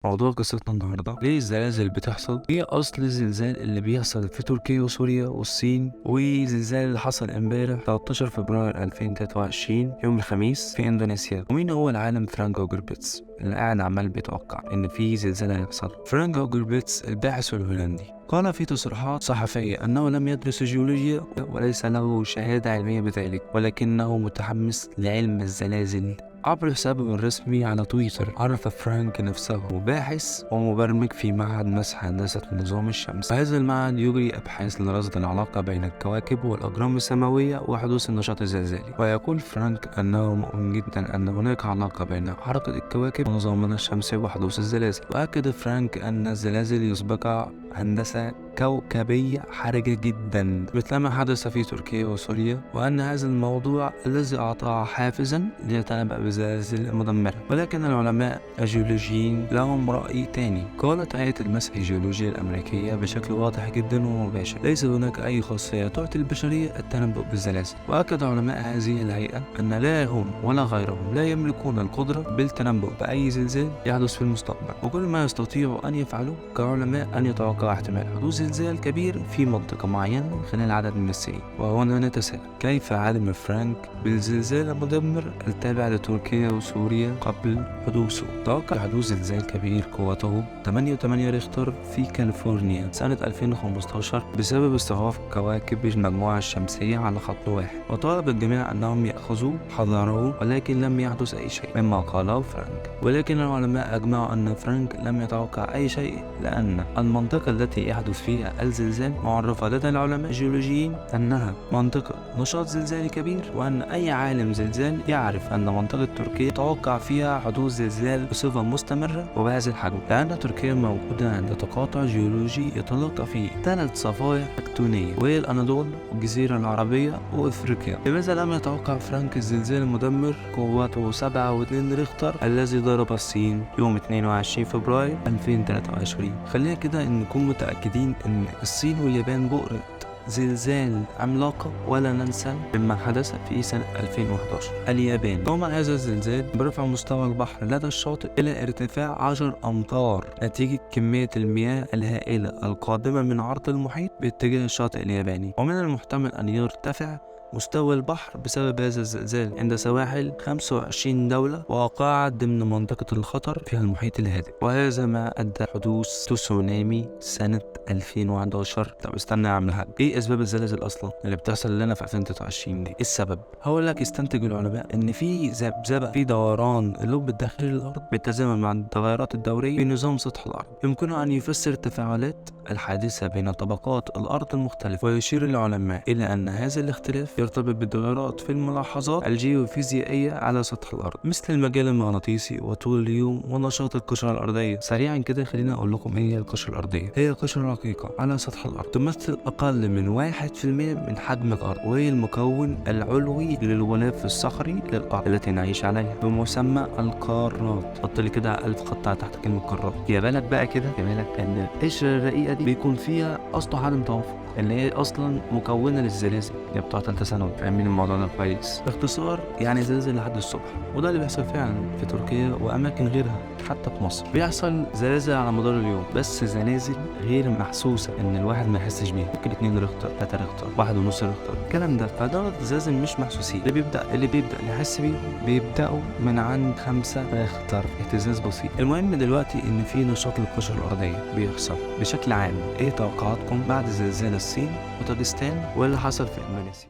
موضوع قصتنا النهاردة ليه الزلازل بتحصل؟ ايه أصل الزلزال اللي بيحصل في تركيا وسوريا والصين، والزلزال اللي حصل امبارح 13 فبراير 2023 يوم الخميس في إندونيسيا. ومين هو العالم فرانك أوجربيتس اللي قاعد عمال بيتوقع إن في زلزال هيحصل؟ فرانك أوجربيتس الباحث الهولندي قال في تصريحات صحفية أنه لم يدرس الجيولوجيا وليس له شهادة علمية بذلك، ولكنه متحمس لعلم الزلازل. عبر حسابه الرسمي على تويتر عرف فرانك نفسه باحث ومبرمج في معهد مسح هندسة النظام الشمسي، وهذا المعهد يجري أبحاث لرصد العلاقة بين الكواكب والأجرام السماوية وحدوث النشاط الزلزالي. ويقول فرانك أنه مؤمن جدا أن هناك علاقة بين حركة الكواكب ونظامنا الشمسي وحدوث الزلازل. وأكد فرانك أن الزلازل يسبقها هندسة كوكبية حرجة جدا مثلما حدث في تركيا وسوريا، وأن هذا الموضوع الذي أعطاه حافزا ليتنبأ بزلازل مدمرة. ولكن العلماء الجيولوجيين لهم رأي تاني. قالت هيئة المسح الجيولوجية الأمريكية بشكل واضح جدا ومباشر: ليس هناك أي خاصية تعطي البشرية التنبؤ بالزلازل. وأكد علماء هذه الهيئة أن لا هم ولا غيرهم لا يملكون القدرة بالتنبؤ بأي زلزال يحدث في المستقبل، وكل ما يستطيعوا أن يفعلوه كعلماء أن يتوقعوا احتمال حدوث زلزال كبير في منطقة معينة خلال عدد من السنين. وهنا نتساءل: كيف علم فرانك بالزلزال المدمر التابع لتركيا وسوريا قبل حدوثه؟ توقع حدوث زلزال كبير قوته 8.8 ريختر في كاليفورنيا سنة 2015 بسبب اصطفاف كواكب المجموعة الشمسية على خط واحد، وطالب الجميع أنهم يأخذوا حذرهم، ولكن لم يحدث أي شيء مما قاله فرانك. ولكن العلماء أجمعوا أن فرانك لم يتوقع أي شيء، لأن المنطقة التي يحدث فيها الزلزال معرفة لدى العلماء الجيولوجيين أنها منطقة نشاط زلزالي كبير، وأن أي عالم زلزال يعرف أن منطقة تركيا توقع فيها حدوث زلزال بصفة مستمرة وبهذا الحجم، لأن تركيا موجودة عند تقاطع جيولوجي يتلاقى فيه 3 صفائح تكتونية، وهي الأناضول والجزيرة العربية وإفريقيا. لماذا لم يتوقع فرانك الزلزال المدمر قوته 7.2 ريختر الذي ضرب الصين يوم 22 فبراير 2023؟ خلينا كده نكون متأكدين أن الصين واليابان بؤرة زلزال عملاقة، ولا ننسى مما حدث في سنة 2011. اليابان قام هذا الزلزال برفع مستوى البحر لدى الشاطئ إلى ارتفاع 10 أمتار نتيجة كمية المياه الهائلة القادمة من عرض المحيط باتجاه الشاطئ الياباني. ومن المحتمل أن يرتفع مستوى البحر بسبب هذا الزلزال عند سواحل 25 دولة وقعت ضمن منطقة الخطر في المحيط الهادئ، وهذا ما أدى حدوث تسونامي سنة 2011. طب استنى يا عم الحاج، ايه اسباب الزلازل اصلا اللي بتحصل لنا في 2023 دي؟ ايه السبب؟ هقول لك: استنتج العلماء ان في ذبذبه في دوران اللب الداخلي للارض بالتزامن مع التغيرات الدوريه في نظام سطح الارض، يمكنه ان يفسر التفاعلات الحادثه بين طبقات الارض المختلفه. ويشير العلماء الى ان هذا الاختلاف يرتبط بالتغيرات في الملاحظات الجيوفيزيائيه على سطح الارض، مثل المجال المغناطيسي وطول اليوم ونشاط القشره الارضيه. سريعا كده خلينا اقول لكم ايه هي القشره الارضيه. هي قشره رقيقه على سطح الارض تمثل اقل من 1% من حجم الارض، وهي المكون العلوي للغلاف الصخري للارض التي نعيش عليها بمسمى القارات. حط لي كده 1000 خط تحت كلمه قارات. يا بالك بقى كده، يا بالك ان القشره الرقيقه دي بيكون فيها اسطح عدم توافق اللي هي اصلا مكونه للزلازل اللي بتوع ثالثه ثانوي، فاهمين الموضوع ده كويس. باختصار يعني زلازل لحد الصبح، وده اللي بيحصل فعلا في تركيا واماكن غيرها. حتى في مصر بيحصل زلازل على مدار اليوم، بس زلازل غير محسوسه ان الواحد ما يحسش بيها، ممكن 2 ريختر 3 ريختر 1.5 ريختر الكلام ده. فده زلازل مش محسوسين. اللي بيبدا نحس بيهم بيبداوا من عند 5 ريختر، اهتزاز بسيط. المهم دلوقتي ان في نشاط للقشره الارضيه بيحصل بشكل عام. ايه توقعاتكم بعد زلزال الصين وطاجستان واللي حصل في اندونيسيا؟